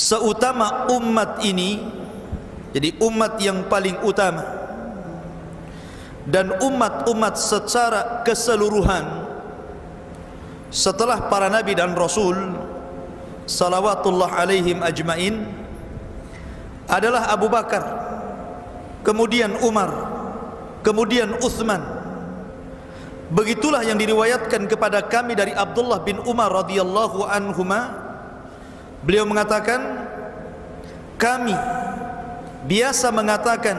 seutama umat ini, jadi umat yang paling utama dan umat-umat secara keseluruhan setelah para nabi dan rasul salawatullah alaihim ajmain adalah Abu Bakar, kemudian Umar, kemudian Uthman. Begitulah yang diriwayatkan kepada kami dari Abdullah bin Umar radhiyallahu anhuma. Beliau mengatakan, kami biasa mengatakan,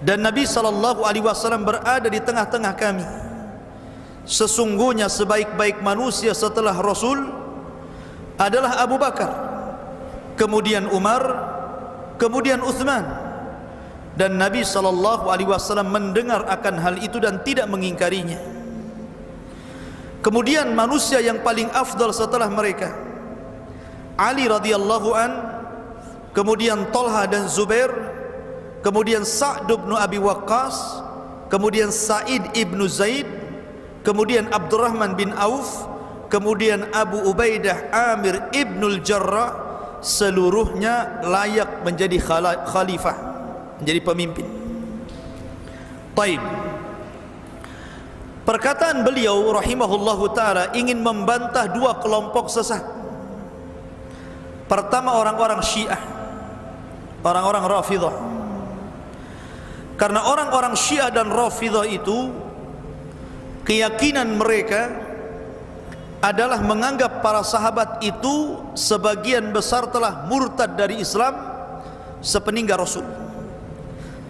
dan Nabi SAW berada di tengah-tengah kami, sesungguhnya sebaik-baik manusia setelah Rasul adalah Abu Bakar, kemudian Umar, kemudian Uthman. Dan Nabi SAW mendengar akan hal itu dan tidak mengingkarinya. Kemudian manusia yang paling afdal setelah mereka, Ali radhiyallahu an, kemudian Talha dan Zubair, kemudian Sa'd bin Abi Waqqas, kemudian Sa'id ibn Zaid, kemudian Abdurrahman bin Auf, kemudian Abu Ubaidah Amir ibnul Jarrah. Seluruhnya layak menjadi khalifah, menjadi pemimpin. Taib. Perkataan beliau rahimahullahu ta'ala ingin membantah dua kelompok sesat. Pertama, orang-orang Syiah, orang-orang Rafidah. Karena orang-orang Syiah dan Rafidah itu keyakinan mereka adalah menganggap para sahabat itu sebagian besar telah murtad dari Islam sepeninggal Rasul,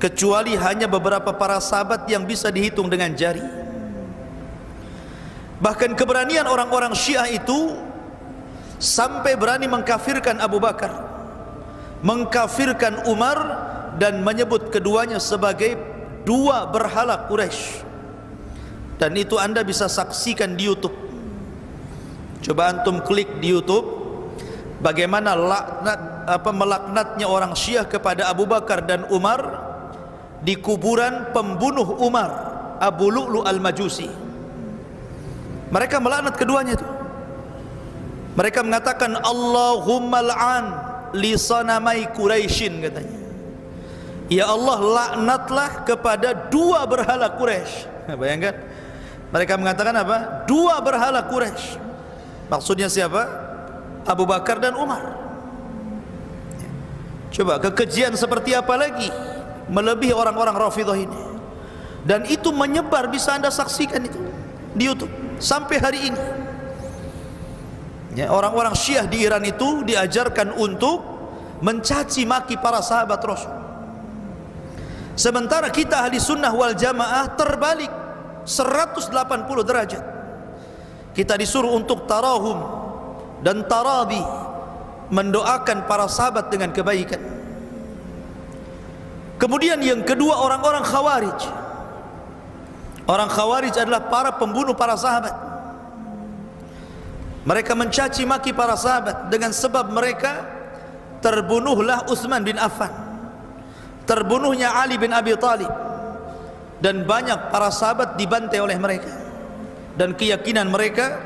kecuali hanya beberapa para sahabat yang bisa dihitung dengan jari. Bahkan keberanian orang-orang Syiah itu sampai berani mengkafirkan Abu Bakar, mengkafirkan Umar, dan menyebut keduanya sebagai dua berhala Quraisy. Dan itu Anda bisa saksikan di YouTube. Coba antum klik di YouTube bagaimana melaknatnya orang Syiah kepada Abu Bakar dan Umar di kuburan pembunuh Umar, Abu Lu'lu' al-Majusi. Mereka melaknat keduanya itu. Mereka mengatakan Allahumma la'an li sanamai Quraisyin, katanya. Ya Allah, laknatlah kepada dua berhala Quraisy. Bayangkan, mereka mengatakan apa? Dua berhala Quraisy. Maksudnya siapa? Abu Bakar dan Umar. Coba kekejian seperti apa lagi melebihi orang-orang Rafidah ini. Dan itu menyebar, bisa Anda saksikan itu di YouTube sampai hari ini. Ya, orang-orang Syiah di Iran itu diajarkan untuk mencaci maki para sahabat Rasul. Sementara kita ahli sunnah wal jamaah terbalik 180 derajat. Kita disuruh untuk tarahum dan taradhi, mendoakan para sahabat dengan kebaikan. Kemudian yang kedua, orang-orang Khawarij. Orang Khawarij adalah para pembunuh para sahabat. Mereka mencaci maki para sahabat dengan sebab mereka terbunuhlah Utsman bin Affan, terbunuhnya Ali bin Abi Thalib, dan banyak para sahabat dibantai oleh mereka. Dan keyakinan mereka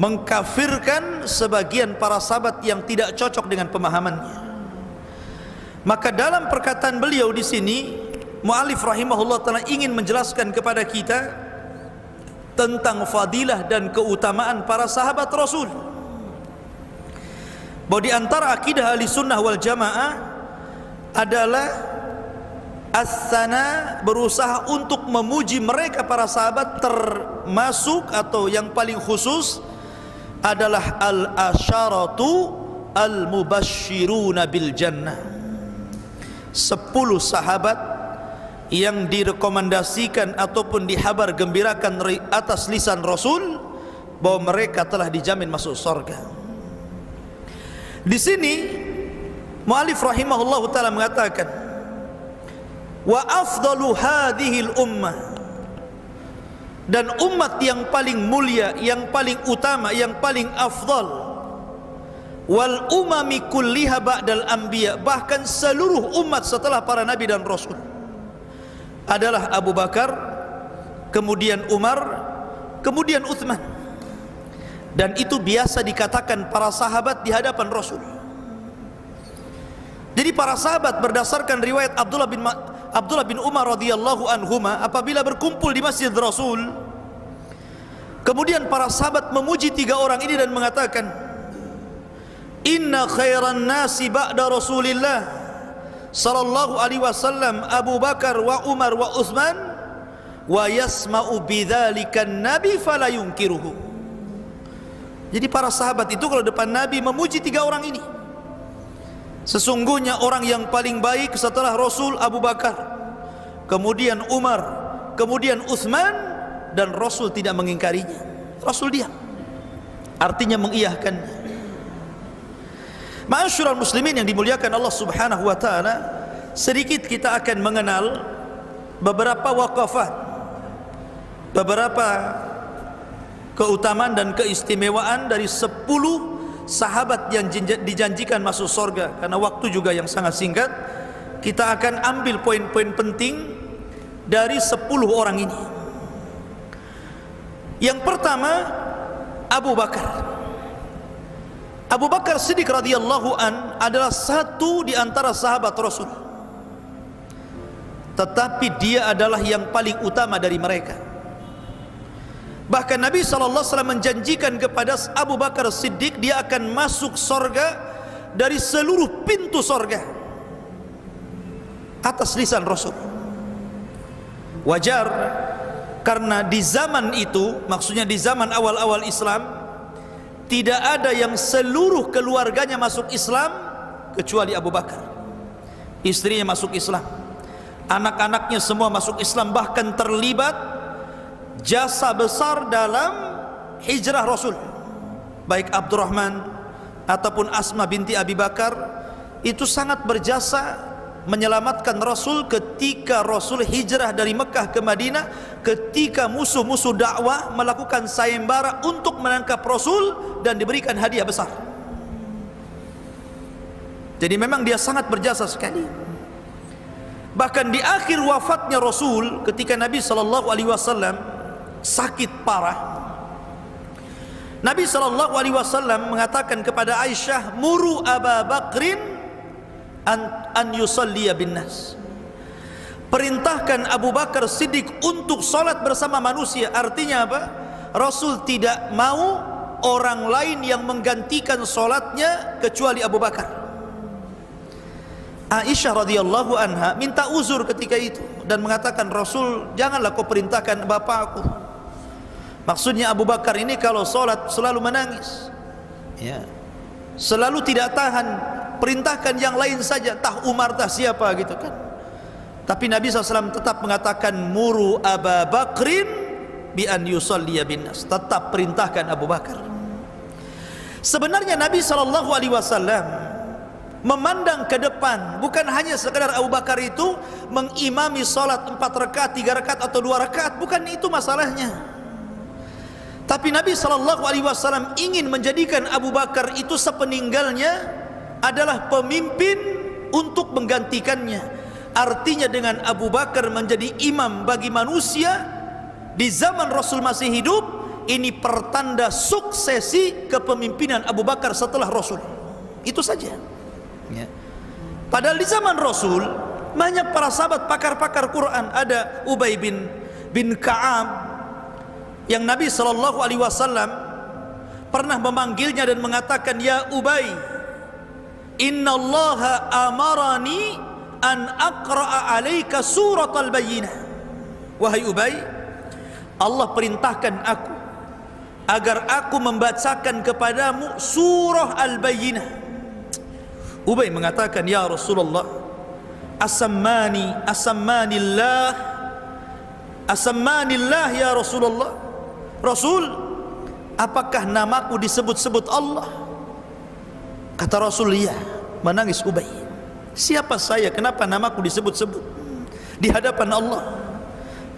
mengkafirkan sebagian para sahabat yang tidak cocok dengan pemahamannya. Maka dalam perkataan beliau di sini, mu'alif rahimahullah ta'ala ingin menjelaskan kepada kita tentang fadilah dan keutamaan para sahabat Rasul, bahwa di antara akidah ahli sunnah wal jamaah adalah as-sana, berusaha untuk memuji mereka para sahabat, termasuk atau yang paling khusus adalah al-asyaratu al-mubashshiruna bil jannah. 10 sahabat yang direkomendasikan ataupun dihabar gembirakan atas lisan Rasul bahwa mereka telah dijamin masuk surga. Di sini mu'alif rahimahullahu ta'ala mengatakan, wa afdalu hadhil ummah, dan umat yang paling mulia, yang paling utama, yang paling afdal, wal umami kulliha ba'dal anbiya, bahkan seluruh umat setelah para nabi dan rasul, adalah Abu Bakar, kemudian Umar, kemudian Uthman. Dan itu biasa dikatakan para sahabat di hadapan Rasul. Jadi para sahabat berdasarkan riwayat Abdullah bin Umar radhiyallahu anhuma, apabila berkumpul di Masjid Rasul, kemudian para sahabat memuji 3 orang ini dan mengatakan, inna khairan nasi ba'da Rasulillah sallallahu alaihi wasallam Abu Bakar wa Umar wa Utsman wa yasma'u bidzalika nabi fala yunkiruhu. Jadi para sahabat itu kalau depan Nabi memuji 3 orang ini. Sesungguhnya orang yang paling baik setelah Rasul Abu Bakar, kemudian Umar, kemudian Utsman, dan Rasul tidak mengingkarinya. Rasul diam, artinya mengiyahkannya. Ma'asyiral muslimin yang dimuliakan Allah Subhanahu wa taala, sedikit kita akan mengenal beberapa waqafat, beberapa keutamaan dan keistimewaan dari 10 sahabat yang dijanjikan masuk surga. Karena waktu juga yang sangat singkat, kita akan ambil poin-poin penting dari 10 orang ini. Yang pertama, Abu Bakar. Abu Bakar Siddiq radhiyallahu an adalah satu di antara sahabat Rasul, tetapi dia adalah yang paling utama dari mereka. Bahkan Nabi SAW menjanjikan kepada Abu Bakar Siddiq, dia akan masuk sorga dari seluruh pintu sorga, atas lisan Rasul. Wajar, karena di zaman itu, maksudnya di zaman awal-awal Islam, tidak ada yang seluruh keluarganya masuk Islam kecuali Abu Bakar. Istrinya masuk Islam, anak-anaknya semua masuk Islam, bahkan terlibat jasa besar dalam hijrah Rasul. Baik Abdurrahman ataupun Asma binti Abi Bakar itu sangat berjasa menyelamatkan Rasul ketika Rasul hijrah dari Mekah ke Madinah, ketika musuh-musuh dakwah melakukan sayembara untuk menangkap Rasul dan diberikan hadiah besar. Jadi memang dia sangat berjasa sekali. Bahkan di akhir wafatnya Rasul, ketika Nabi SAW sakit parah, Nabi SAW mengatakan kepada Aisyah, muru Aba Bakrin an yusalliya bin nas, perintahkan Abu Bakar Siddiq untuk salat bersama manusia. Artinya apa? Rasul tidak mau orang lain yang menggantikan salatnya kecuali Abu Bakar. Aisyah radhiyallahu anha minta uzur ketika itu dan mengatakan, Rasul, janganlah kau perintahkan bapakku. Maksudnya Abu Bakar ini kalau sholat selalu menangis, ya, selalu tidak tahan, perintahkan yang lain saja, tah Umar tah siapa gitu kan. Tapi Nabi SAW tetap mengatakan, muru Aba Bakrin bi an yusalliya bin nas, tetap perintahkan Abu Bakar. Sebenarnya Nabi SAW memandang ke depan, bukan hanya sekadar Abu Bakar itu mengimami salat 4 rakaat, 3 rakaat atau 2 rakaat, bukan itu masalahnya. Tapi Nabi SAW ingin menjadikan Abu Bakar itu sepeninggalnya adalah pemimpin untuk menggantikannya. Artinya dengan Abu Bakar menjadi imam bagi manusia di zaman Rasul masih hidup, ini pertanda suksesi kepemimpinan Abu Bakar setelah Rasul. Itu saja, ya. Padahal di zaman Rasul banyak para sahabat pakar-pakar Quran. Ada Ubay bin Ka'ab yang Nabi SAW pernah memanggilnya dan mengatakan, ya Ubay, innallaha amarani an aqra'a alaika surat al-bayyinah. Wahai Ubay, Allah perintahkan aku agar aku membacakan kepadamu surah al-bayyinah. Ubay mengatakan, ya Rasulullah, asammanillah ya Rasulullah. Rasul, apakah namaku disebut-sebut Allah? Kata Rasul, iya. Menangis Ubay, siapa saya, kenapa namaku disebut-sebut di hadapan Allah?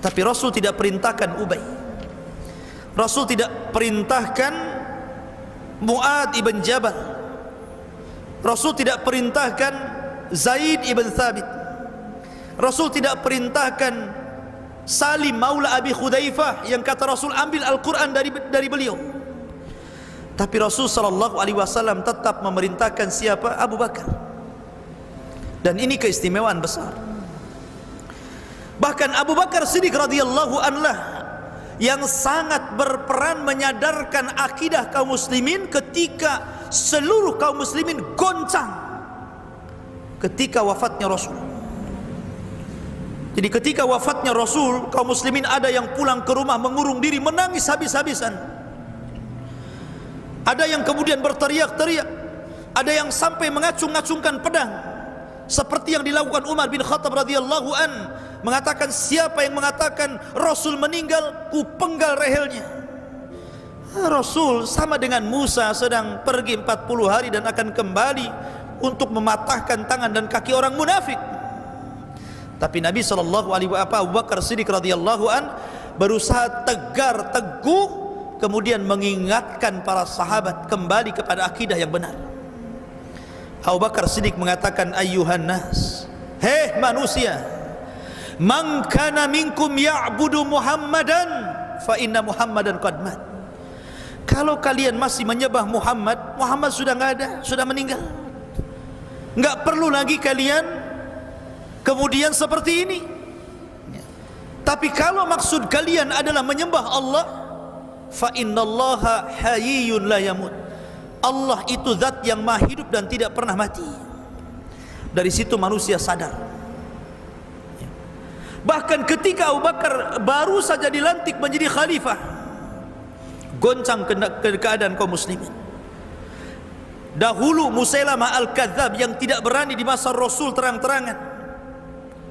Tapi Rasul tidak perintahkan Ubay. Rasul tidak perintahkan Mu'ad ibn Jabal. Rasul tidak perintahkan Zaid ibn Thabit. Rasul tidak perintahkan Salim maula Abi Khudaifah yang kata Rasul ambil Al-Quran dari beliau. Tapi Rasul SAW tetap memerintahkan siapa? Abu Bakar. Dan ini keistimewaan besar. Bahkan Abu Bakar Siddiq radhiyallahu anhu yang sangat berperan menyadarkan akidah kaum muslimin ketika seluruh kaum muslimin goncang ketika wafatnya Rasul. Jadi ketika wafatnya Rasul, kaum muslimin ada yang pulang ke rumah mengurung diri, menangis habis-habisan. Ada yang kemudian berteriak-teriak, ada yang sampai mengacung-acungkan pedang, seperti yang dilakukan Umar bin Khattab radhiyallahu an, mengatakan siapa yang mengatakan Rasul meninggal, ku penggal lehernya. Rasul sama dengan Musa sedang pergi 40 hari dan akan kembali untuk mematahkan tangan dan kaki orang munafik. Tapi Nabi sallallahu alaihi wasallam, Abu Bakar Siddiq radhiyallahu an, berusaha tegar teguh, kemudian mengingatkan para sahabat kembali kepada akidah yang benar. Abu Bakar Siddiq mengatakan, ayyuhan nas, hei manusia, man kana minkum ya'budu Muhammadan fa inna Muhammadan qad mat. Kalau kalian masih menyembah Muhammad, Muhammad sudah enggak ada, sudah meninggal. Enggak perlu lagi kalian kemudian seperti ini. Tapi kalau maksud kalian adalah menyembah Allah, fa innallaha hayyun la yamut. Allah itu zat yang maha hidup dan tidak pernah mati. Dari situ manusia sadar. Bahkan ketika Abu Bakar baru saja dilantik menjadi khalifah, goncang keadaan kaum muslimin. Dahulu Musailamah al-Kadzab yang tidak berani di masa Rasul terang-terangan,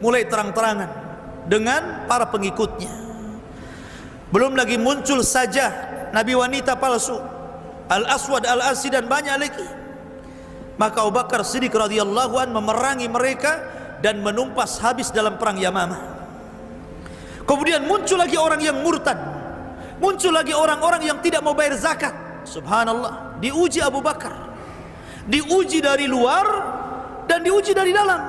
mulai terang-terangan dengan para pengikutnya. Belum lagi muncul saja nabi wanita palsu, Al-Aswad Al-Asi dan banyak lagi. Maka Abu Bakar Siddiq radhiyallahu an memerangi mereka dan menumpas habis dalam perang Yamamah. Kemudian muncul lagi orang yang murtad, muncul lagi orang-orang yang tidak mau bayar zakat. Subhanallah, diuji Abu Bakar, diuji dari luar dan diuji dari dalam.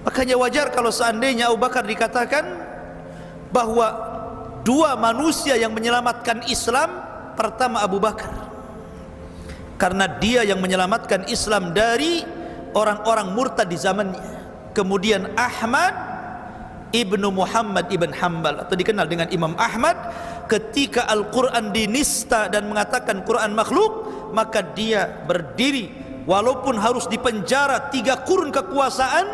Makanya wajar kalau seandainya Abu Bakar dikatakan bahwa dua manusia yang menyelamatkan Islam, pertama Abu Bakar, karena dia yang menyelamatkan Islam dari orang-orang murtad di zamannya. Kemudian Ahmad Ibnu Muhammad Ibn Hanbal, atau dikenal dengan Imam Ahmad, ketika Al-Quran dinista dan mengatakan Quran makhluk, maka dia berdiri walaupun harus dipenjara 3 kurun kekuasaan,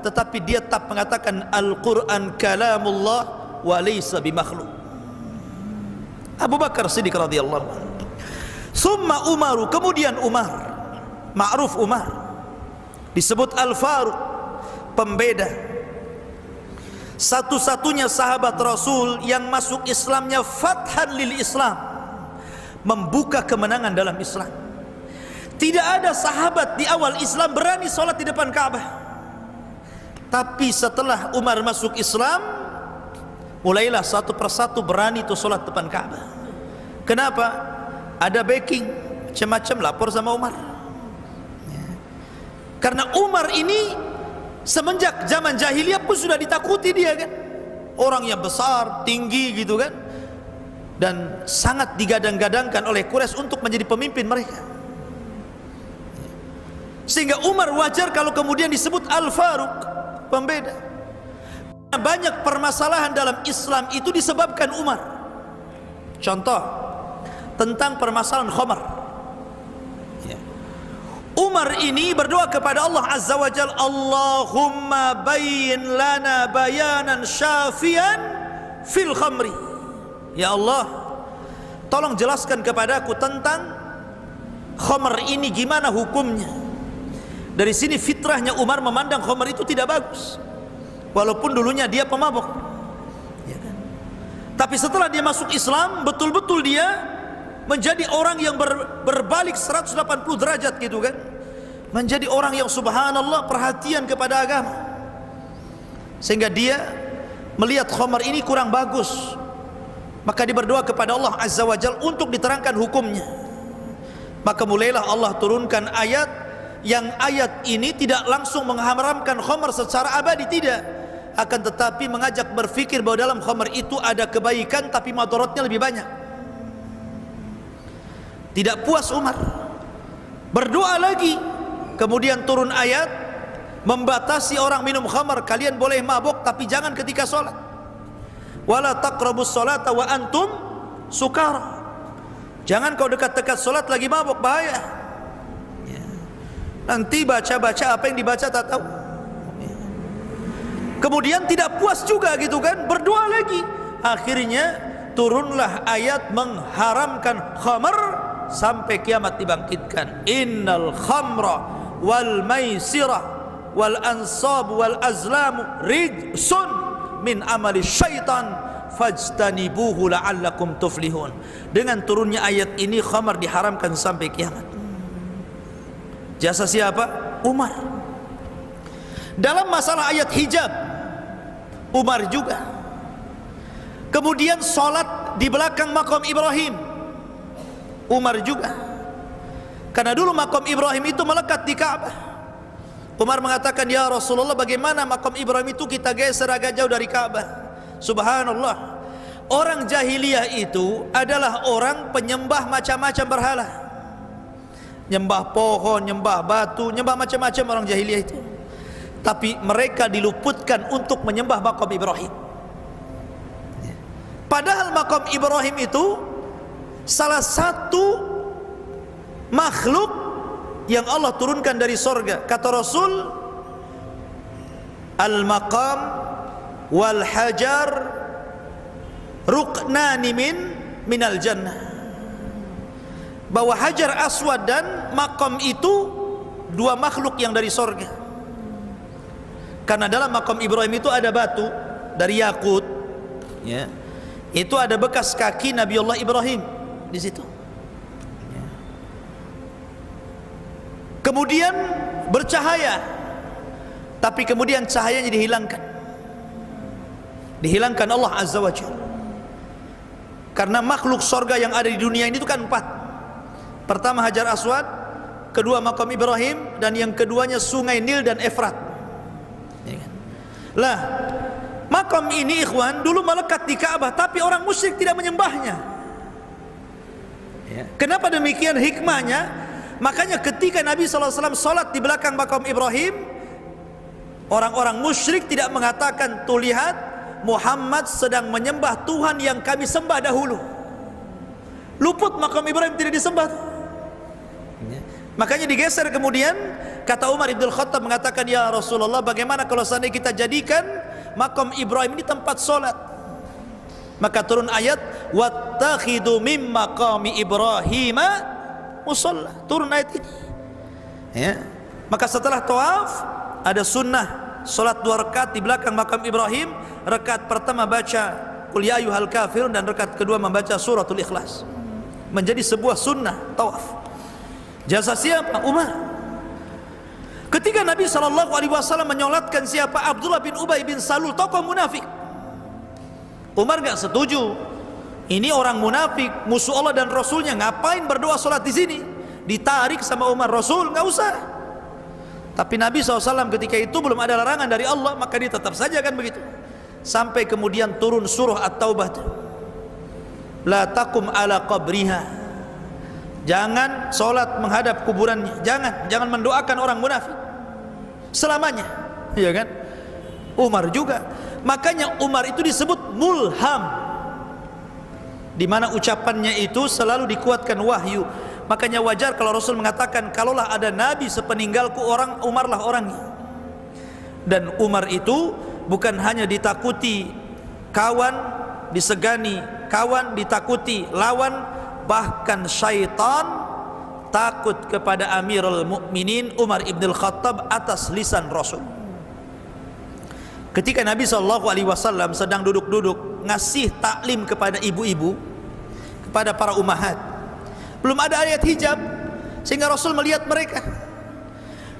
tetapi dia tetap mengatakan Al-Quran kalamullah wa laysa bimakhluk. Abu Bakar Siddiq radhiyallahu anhu. Summa Umaru, kemudian Umar, ma'ruf Umar, disebut Al-Faruq, pembeda, satu-satunya sahabat Rasul yang masuk Islamnya fathan lil Islam, membuka kemenangan dalam Islam. Tidak ada sahabat di awal Islam berani sholat di depan Ka'bah. Tapi setelah Umar masuk Islam, mulailah satu persatu berani itu sholat depan Ka'bah. Kenapa? Ada backing macam-macam, lapor sama Umar. Karena Umar ini semenjak zaman jahiliyah pun sudah ditakuti dia kan, orang yang besar, tinggi gitu kan, dan sangat digadang-gadangkan oleh Quraisy untuk menjadi pemimpin mereka. Sehingga Umar wajar kalau kemudian disebut Al-Faruq, pembeda. Banyak permasalahan dalam Islam itu disebabkan Umar. Contoh tentang permasalahan khamar. Umar ini berdoa kepada Allah Azza wa Jalla, Allahumma bayyin lana bayanan syafian fil khamri. Ya Allah, tolong jelaskan kepadaku tentang khamar ini, gimana hukumnya. Dari sini fitrahnya Umar memandang khamar itu tidak bagus, walaupun dulunya dia pemabuk ya kan? Tapi setelah dia masuk Islam, betul-betul dia menjadi orang yang berbalik 180 derajat gitu kan, menjadi orang yang subhanallah perhatian kepada agama, sehingga dia melihat khamar ini kurang bagus, maka dia berdoa kepada Allah Azza wa Jalla untuk diterangkan hukumnya. Maka mulailah Allah turunkan ayat, yang ayat ini tidak langsung mengharamkan khamar secara abadi, tidak, akan tetapi mengajak berfikir bahwa dalam khamar itu ada kebaikan tapi madaratnya lebih banyak. Tidak puas Umar, berdoa lagi, kemudian turun ayat membatasi orang minum khamar. Kalian boleh mabuk tapi jangan ketika sholat. Wala taqrabus sholata wa antum sukara. Jangan kau dekat-dekat sholat lagi mabuk, bahaya. Nanti baca-baca apa yang dibaca tak tahu. Kemudian tidak puas juga gitu kan, berdoa lagi. Akhirnya turunlah ayat mengharamkan khamar sampai kiamat dibangkitkan. Innal khamra wal maisira wal ansab wal azlam rijsun min amali syaitan fajtanibuhu la'allakum tuflihun. Dengan turunnya ayat ini khamar diharamkan sampai kiamat. Jasa siapa? Umar. Dalam masalah ayat hijab, Umar juga. Kemudian solat di belakang makam Ibrahim, Umar juga. Karena dulu makam Ibrahim itu melekat di Ka'bah. Umar mengatakan, ya Rasulullah, bagaimana makam Ibrahim itu kita geser agak jauh dari Ka'bah? Subhanallah, orang jahiliyah itu adalah orang penyembah macam-macam berhala. Nyembah pohon, nyembah batu, nyembah macam-macam orang jahiliyah itu. Tapi mereka diluputkan untuk menyembah makam Ibrahim. Padahal makam Ibrahim itu salah satu makhluk yang Allah turunkan dari sorga. Kata Rasul, al-maqam wal hajar ruknani minal jannah. Bahwa hajar aswad dan makam itu dua makhluk yang dari sorga. Karena dalam makam Ibrahim itu ada batu dari yakut, ya. Itu ada bekas kaki Nabi Allah Ibrahim di situ. Ya. Kemudian bercahaya, tapi kemudian cahayanya dihilangkan Allah Azza wa Jalla. Karena makhluk sorga yang ada di dunia ini itu kan 4. Pertama Hajar Aswad, kedua makam Ibrahim, dan yang keduanya sungai Nil dan Efrat. Lah, makam ini ikhwan dulu melekat di Ka'bah, tapi orang musyrik tidak menyembahnya. Kenapa demikian? Hikmahnya, makanya ketika Nabi SAW sholat di belakang makam Ibrahim, orang-orang musyrik tidak mengatakan, tuh lihat, Muhammad sedang menyembah Tuhan yang kami sembah dahulu. Luput, makam Ibrahim tidak disembah. Makanya digeser. Kemudian kata Umar Ibn Khattab mengatakan, ya Rasulullah, bagaimana kalau seandainya kita jadikan makam Ibrahim ini tempat solat? Maka turun ayat, wattakhidu mim maqami Ibrahima musalla. Turun ayat ini, ya. Maka setelah tawaf ada sunnah solat 2 rakaat di belakang makam Ibrahim. Rakaat pertama baca Qul ya ayyuhal kafirun, dan rakaat kedua membaca suratul Ikhlas. Menjadi sebuah sunnah tawaf. Jasa siapa? Umar. Ketika Nabi SAW menyolatkan siapa? Abdullah bin Ubay bin Salul, tokoh munafik. Umar gak setuju. Ini orang munafik, musuh Allah dan Rasulnya, ngapain berdoa solat di sini? Ditarik sama Umar, Rasul gak usah. Tapi Nabi SAW ketika itu belum ada larangan dari Allah, maka dia tetap saja kan begitu. Sampai kemudian turun surah At-Taubah, la taqum ala qabriha. Jangan solat menghadap kuburannya. Jangan mendoakan orang munafik selamanya, ya kan? Umar juga. Makanya Umar itu disebut mulham, di mana ucapannya itu selalu dikuatkan wahyu. Makanya wajar kalau Rasul mengatakan, kalaulah ada nabi sepeninggalku, Umarlah orangnya. Dan Umar itu bukan hanya ditakuti kawan, disegani kawan, ditakuti lawan, bahkan syaitan takut kepada Amirul Mukminin Umar Ibn Khattab atas lisan Rasul. Ketika Nabi SAW sedang duduk-duduk ngasih taklim kepada ibu-ibu, kepada para ummahat, belum ada ayat hijab, sehingga Rasul melihat mereka.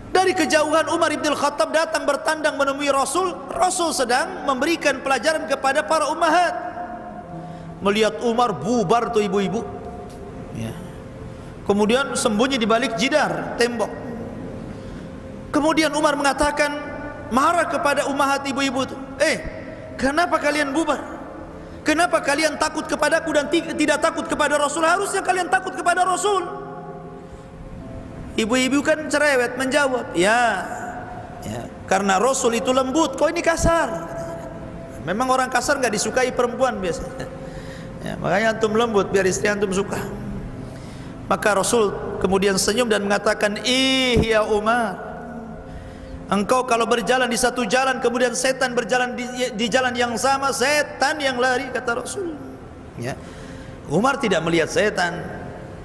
Dari kejauhan Umar Ibn Khattab datang bertandang menemui Rasul. Rasul sedang memberikan pelajaran kepada para ummahat. Melihat Umar, bubar tuh ibu-ibu, ya. Kemudian sembunyi di balik jidar, tembok. Kemudian Umar mengatakan, marah kepada ummahat ibu-ibu itu, kenapa kalian bubar? Kenapa kalian takut kepadaku dan tidak takut kepada Rasul? Harusnya kalian takut kepada Rasul. Ibu-ibu kan cerewet menjawab, ya karena Rasul itu lembut, kau ini kasar. Memang orang kasar nggak disukai perempuan biasanya. Ya, makanya antum lembut biar istri antum suka. Maka Rasul kemudian senyum dan mengatakan, ya Umar, engkau kalau berjalan di satu jalan, kemudian setan berjalan di jalan yang sama, setan yang lari, kata Rasul. Ya. Umar tidak melihat setan,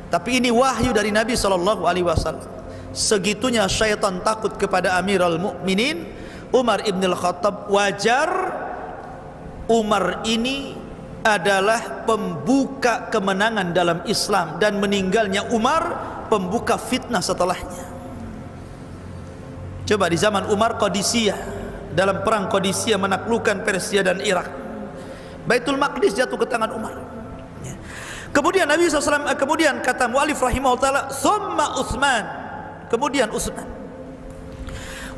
tapi ini wahyu dari Nabi SAW. Segitunya syaitan takut kepada Amirul Mukminin Umar ibn al-Khattab. Wajar, Umar ini adalah pembuka kemenangan dalam Islam, dan meninggalnya Umar pembuka fitnah setelahnya. Coba di zaman Umar, Qadisiyah, dalam perang Qadisiyah menaklukkan Persia dan Irak, Baitul Maqdis jatuh ke tangan Umar. Kemudian Nabi SAW, kemudian kata mu'alif rahimahullah ta'ala, summa Utsman, kemudian Utsman.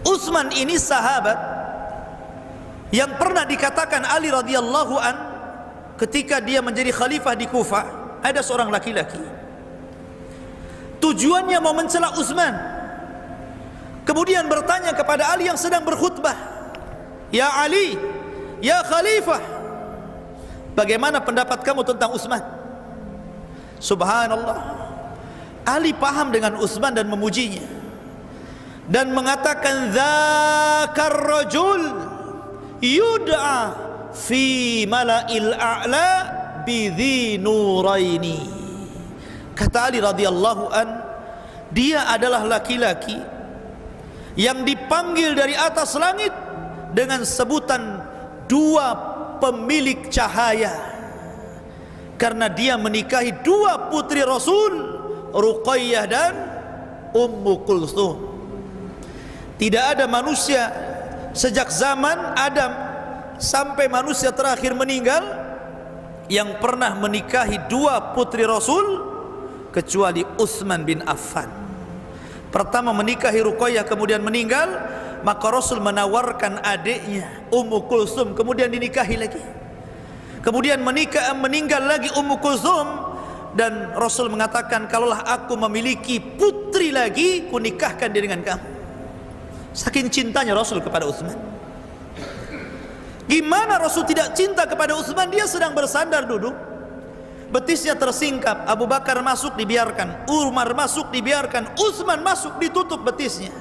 Utsman ini sahabat yang pernah dikatakan Ali radhiyallahu an, ketika dia menjadi khalifah di Kufah, ada seorang laki-laki tujuannya mau mencela Utsman, kemudian bertanya kepada Ali yang sedang berkhutbah, ya Ali, ya khalifah, bagaimana pendapat kamu tentang Utsman? Subhanallah, Ali paham dengan Utsman dan memujinya, dan mengatakan, dzakar rajul yud'a fi mala'il a'la bidhi nuraini. Kata Ali radhiyallahu an, dia adalah laki-laki yang dipanggil dari atas langit dengan sebutan dua pemilik cahaya, karena dia menikahi dua putri Rasul, Ruqayyah dan Ummu Kulthum. Tidak ada manusia sejak zaman Adam sampai manusia terakhir meninggal yang pernah menikahi dua putri Rasul kecuali Utsman bin Affan. Pertama menikahi Ruqayyah, kemudian meninggal, maka Rasul menawarkan adiknya Ummu Kulthum, kemudian dinikahi lagi. Kemudian meninggal lagi Ummu Kulthum, dan Rasul mengatakan, kalaulah aku memiliki putri lagi, ku nikahkan dia dengan kamu. Saking cintanya Rasul kepada Utsman. Gimana Rasul tidak cinta kepada Utsman? Dia sedang bersandar duduk, betisnya tersingkap. Abu Bakar masuk dibiarkan, Umar masuk dibiarkan, Utsman masuk ditutup betisnya.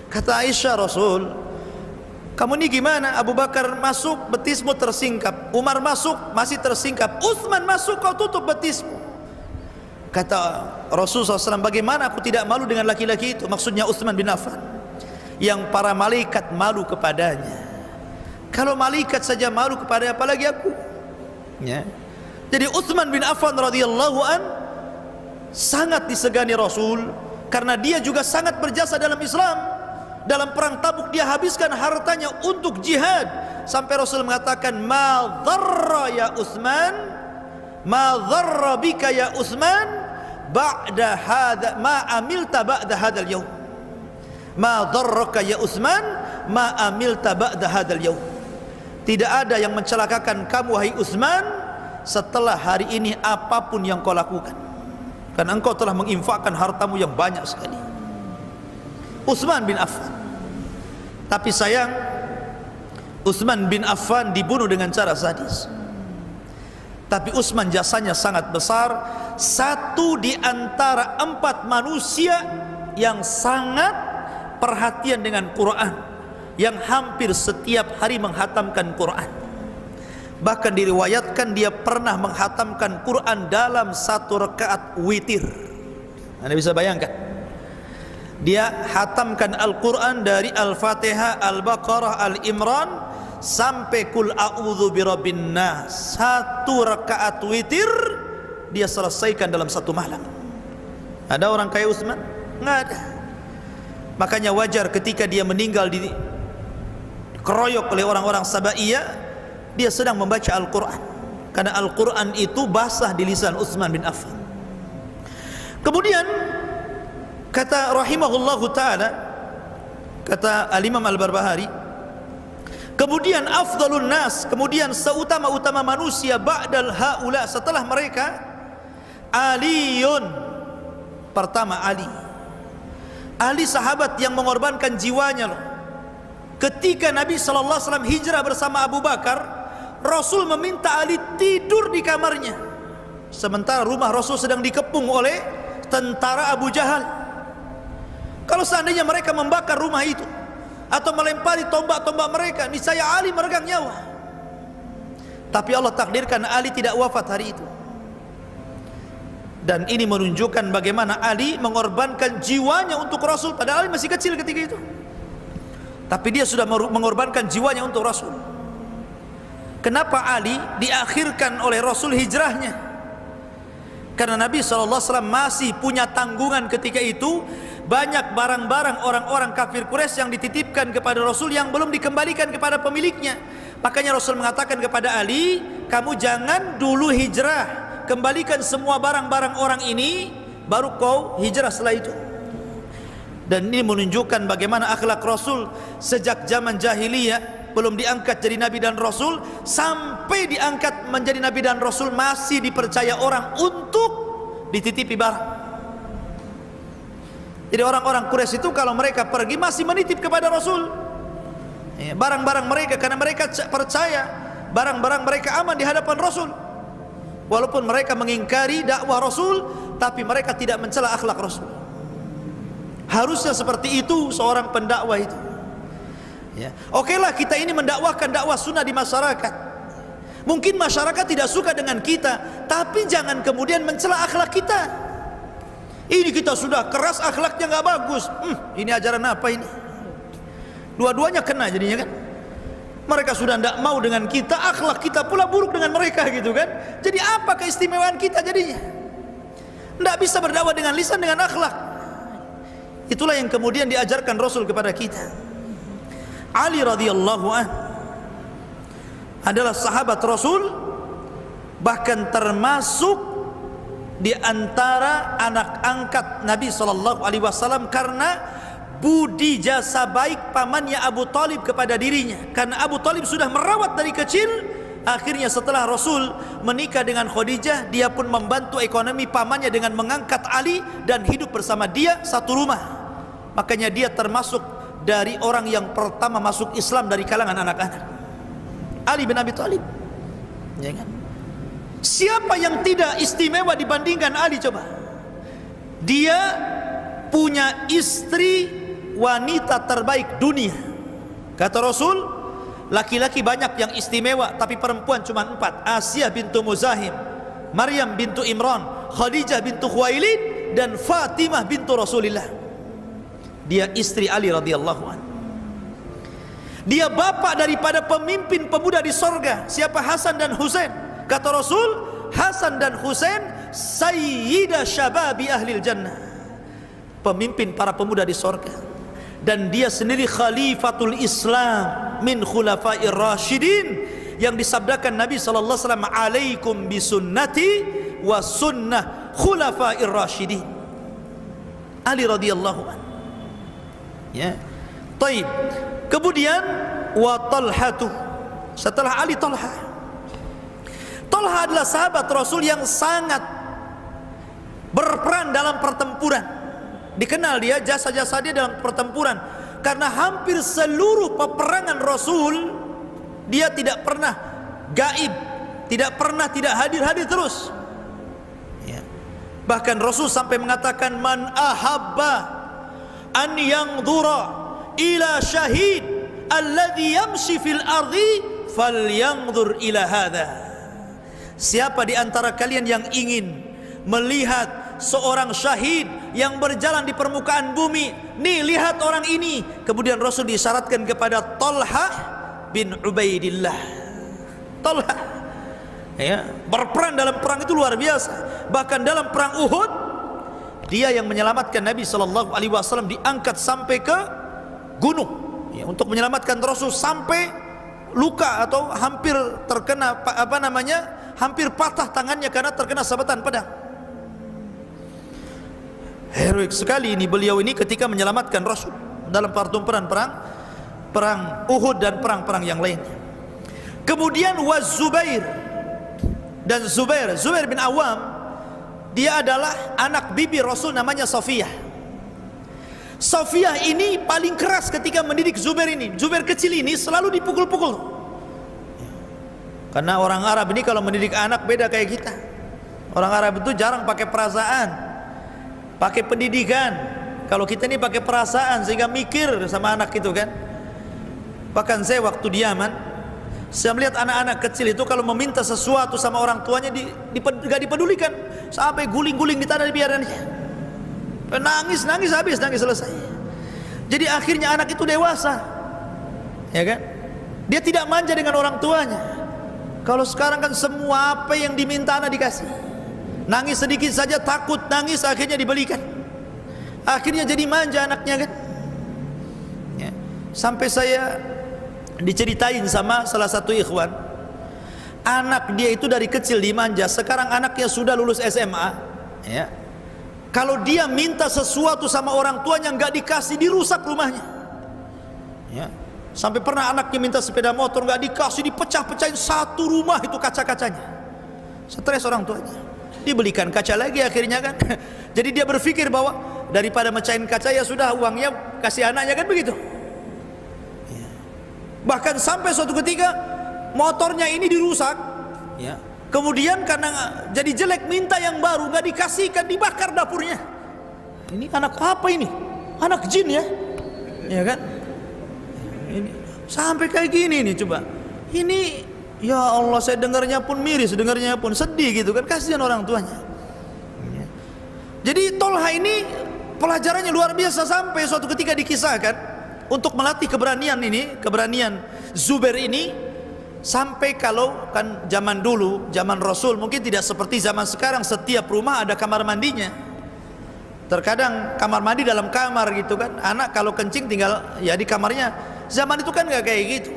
Kata Aisyah, Rasul, kamu ini gimana? Abu Bakar masuk, betismu tersingkap. Umar masuk, masih tersingkap. Utsman masuk, kau tutup betismu. Kata Rasulullah SAW, bagaimana aku tidak malu dengan laki-laki itu? Maksudnya Utsman bin Affan, yang para malaikat malu kepadanya. Kalau malaikat saja malu kepada, apalagi aku, ya. Jadi Utsman bin Affan radhiyallahu an sangat disegani Rasul, karena dia juga sangat berjasa dalam Islam. Dalam perang Tabuk dia habiskan hartanya untuk jihad, sampai Rasul mengatakan, ma dharra ya Utsman, ma dharra bika ya Utsman ba'da hadha ma amilta ba'da hadzal yaum. Ma dharraka ya Utsman ma amilta ba'da hadzal yaum. Tidak ada yang mencelakakan kamu wahai Utsman setelah hari ini apapun yang kau lakukan, karena engkau telah menginfakkan hartamu yang banyak sekali. Utsman bin Affan. Tapi sayang, Utsman bin Affan dibunuh dengan cara sadis. Tapi Utsman jasanya sangat besar, satu di antara 4 manusia yang sangat perhatian dengan Quran, yang hampir setiap hari menghatamkan Quran. Bahkan diriwayatkan dia pernah menghatamkan Quran dalam 1 rakaat witir. Anda bisa bayangkan, dia hatamkan Al-Quran dari Al-Fatihah, Al-Baqarah, Al-Imran sampai Qul a'udzu birabbin nas. 1 rakaat witir dia selesaikan dalam 1 malam. Ada orang kayak Utsman? Nggak ada. Makanya wajar ketika dia meninggal dikeroyok oleh orang-orang Sabaiyah, dia sedang membaca Al-Quran, karena Al-Quran itu basah di lisan Utsman bin Affan. Kemudian kata rahimahullahu ta'ala, kata Al-Imam Al-Barbahari, kemudian afdalun nas, kemudian seutama-utama manusia ba'dal haula, setelah mereka, Aliun. Pertama Ali. Ali sahabat yang mengorbankan jiwanya loh. ketika Nabi SAW hijrah bersama Abu Bakar, Rasul meminta Ali tidur di kamarnya, sementara rumah Rasul sedang dikepung oleh tentara Abu Jahal. Kalau seandainya mereka membakar rumah itu atau melempari tombak-tombak mereka, niscaya Ali meregang nyawa. Tapi Allah takdirkan Ali tidak wafat hari itu. Dan ini menunjukkan bagaimana Ali mengorbankan jiwanya untuk Rasul, padahal Ali masih kecil ketika itu. Tapi dia sudah mengorbankan jiwanya untuk Rasul. Kenapa Ali diakhirkan oleh Rasul hijrahnya? Karena Nabi SAW masih punya tanggungan ketika itu. Banyak barang-barang orang-orang kafir Quraisy yang dititipkan kepada Rasul yang belum dikembalikan kepada pemiliknya. Makanya Rasul mengatakan kepada Ali, kamu jangan dulu hijrah, kembalikan semua barang-barang orang ini, baru kau hijrah setelah itu. Dan ini menunjukkan bagaimana akhlak Rasul sejak zaman jahiliyah, belum diangkat jadi Nabi dan Rasul, sampai diangkat menjadi Nabi dan Rasul masih dipercaya orang untuk dititipi barang. Jadi orang-orang Quraisy itu kalau mereka pergi masih menitip kepada Rasul barang-barang mereka, karena mereka percaya barang-barang mereka aman di hadapan Rasul. Walaupun mereka mengingkari dakwah Rasul, tapi mereka tidak mencela akhlak Rasul. Harusnya seperti itu seorang pendakwah itu. Okelah kita ini mendakwahkan dakwah sunnah di masyarakat. Mungkin masyarakat tidak suka dengan kita, tapi jangan kemudian mencela akhlak kita. Ini kita sudah keras, akhlaknya nggak bagus. Ini ajaran apa ini? Dua-duanya kena jadinya kan. Mereka sudah tidak mau dengan kita, akhlak kita pula buruk dengan mereka gitu kan. Jadi apa keistimewaan kita jadinya? Tidak bisa berdakwah dengan lisan, dengan akhlak. Itulah yang kemudian diajarkan Rasul kepada kita. Ali radhiyallahu anh adalah sahabat Rasul, bahkan termasuk di antara anak angkat Nabi SAW, karena budi jasa baik pamannya Abu Talib kepada dirinya. Karena Abu Talib sudah merawat dari kecil, akhirnya setelah Rasul menikah dengan Khadijah, dia pun membantu ekonomi pamannya dengan mengangkat Ali dan hidup bersama dia satu rumah. Makanya dia termasuk dari orang yang pertama masuk Islam dari kalangan anak-anak, Ali bin Abi Thalib. Ya kan? Siapa yang tidak istimewa dibandingkan Ali coba? Dia punya istri wanita terbaik dunia. Kata Rasul, laki-laki banyak yang istimewa, tapi perempuan cuma 4. Asiyah bintu Muzahim, Maryam bintu Imran, Khadijah bintu Khuwailid, dan Fatimah bintu Rasulillah. Dia istri Ali radhiyallahu anhu. Dia bapak daripada pemimpin pemuda di sorga. Siapa? Hasan dan Husain. Kata Rasul, Hasan dan Husain sayyida syababi ahlil jannah, pemimpin para pemuda di sorga. Dan dia sendiri khalifatul Islam min khulafair rasyidin, yang disabdakan Nabi SAW, alaikum bisunnati wa sunnah khulafair rasyidin. Ali radhiyallahu anhu. Ya. Taib. Kemudian wa Talhatu. Setelah Ali, Talha. Talha adalah sahabat Rasul yang sangat berperan dalam pertempuran. Dikenal dia, jasa-jasa dia dalam pertempuran. Karena hampir seluruh peperangan Rasul, dia tidak pernah gaib, tidak pernah tidak hadir-hadir terus. Ya. Bahkan Rasul sampai mengatakan, man ahabba an yanzura ila syahid alladhi yamshi fil ardi falyanzur ila hadha. Siapa di antara kalian yang ingin melihat seorang syahid yang berjalan di permukaan bumi, nih lihat orang ini. Kemudian Rasul disyaratkan kepada Talha bin Ubaidillah. Talha ya, berperan dalam perang itu luar biasa. Bahkan dalam perang Uhud, dia yang menyelamatkan Nabi SAW, diangkat sampai ke gunung ya, untuk menyelamatkan Rasul sampai luka atau hampir terkena hampir patah tangannya karena terkena sabatan pedang. Heroik sekali ini beliau ini ketika menyelamatkan Rasul dalam pertempuran perang Uhud dan perang-perang yang lainnya. Kemudian Zubair dan Zubair bin Awam, dia adalah anak bibi Rasul namanya Safiyah. Safiyah ini paling keras ketika mendidik Zubair ini. Zubair kecil ini selalu dipukul-pukul. Karena orang Arab ini kalau mendidik anak beda kayak kita. Orang Arab itu jarang pakai perasaan, pakai pendidikan. Kalau kita ini pakai perasaan sehingga mikir sama anak itu kan. Bahkan saya waktu di Yaman, saya melihat anak-anak kecil itu kalau meminta sesuatu sama orang tuanya gak dipedulikan, sampai guling-guling di tanah dibiarkan aja. Nangis habis, nangis selesai. Jadi akhirnya anak itu dewasa, ya kan? Dia tidak manja dengan orang tuanya. Kalau sekarang kan semua apa yang diminta anak dikasih. Nangis sedikit saja takut nangis, akhirnya dibelikan. Akhirnya jadi manja anaknya kan. Ya. Sampai saya diceritain sama salah satu ikhwan, anak dia itu dari kecil dimanja. Sekarang anaknya sudah lulus SMA, ya. Kalau dia minta sesuatu sama orang tuanya nggak dikasih, dirusak rumahnya. Ya. Sampai pernah anaknya minta sepeda motor nggak dikasih, dipecah-pecahin satu rumah itu kaca-kacanya. Stres orang tuanya. Dibelikan kaca lagi akhirnya kan. Jadi dia berpikir bahwa daripada mecahin kaca ya sudah uangnya kasih anaknya kan begitu. Ya. Bahkan sampai suatu ketika motornya ini dirusak. Ya. Kemudian karena jadi jelek minta yang baru, nggak dikasihkan, dibakar dapurnya. Ini anak apa ini? Anak jin ya, ya kan? Ini sampai kayak gini nih coba. Ini ya Allah, saya dengarnya pun miris, dengarnya pun sedih gitu kan, kasihan orang tuanya. Jadi Tolha ini pelajarannya luar biasa sampai suatu ketika dikisahkan untuk melatih keberanian ini, keberanian Zubair ini. Sampai kalau kan zaman dulu, zaman Rasul mungkin tidak seperti zaman sekarang, setiap rumah ada kamar mandinya. Terkadang kamar mandi dalam kamar gitu kan. Anak kalau kencing tinggal ya di kamarnya. Zaman itu kan nggak kayak gitu.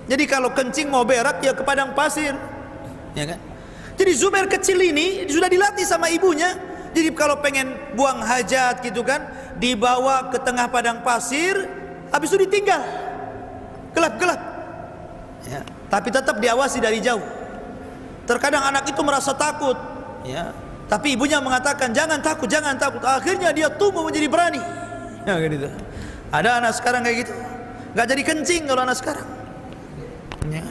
Jadi kalau kencing mau berak ya ke padang pasir, ya kan. Jadi Zubair kecil ini sudah dilatih sama ibunya. Jadi kalau pengen buang hajat gitu kan, dibawa ke tengah padang pasir, habis itu ditinggal gelap-gelap. Ya, tapi tetap diawasi dari jauh. Terkadang anak itu merasa takut, ya, tapi ibunya mengatakan jangan takut, jangan takut. Akhirnya dia tumbuh menjadi berani. Ya, gitu. Ada anak sekarang kayak gitu, nggak jadi kencing kalau anak sekarang. Ya.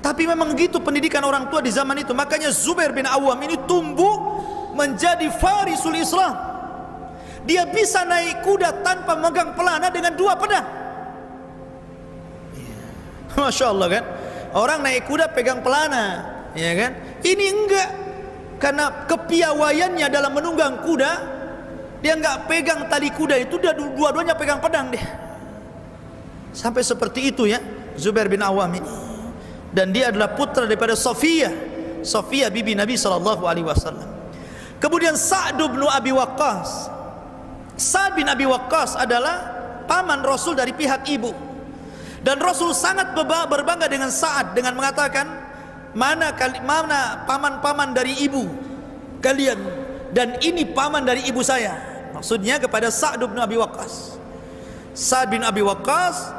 Tapi memang gitu pendidikan orang tua di zaman itu. Makanya Zubair bin Awam ini tumbuh menjadi farisul Islam. Dia bisa naik kuda tanpa megang pelana dengan 2 pedang. Masya Allah kan, orang naik kuda pegang pelana, ya kan? Ini enggak, karena kepiawaiannya dalam menunggang kuda, dia enggak pegang tali kuda itu, dia dua-duanya pegang pedang dia. Sampai seperti itu ya Zubair bin Awam ini. Dan dia adalah putra daripada Safiyah bibi Nabi SAW. Kemudian Sa'd bin Abi Waqqas. Sa'd bin Abi Waqqas adalah paman Rasul dari pihak ibu. Dan Rasul sangat berbangga dengan Sa'ad dengan mengatakan, mana paman-paman dari ibu kalian, dan ini paman dari ibu saya. Maksudnya kepada Sa'd bin Abi Waqqas. Sa'd bin Abi Waqqas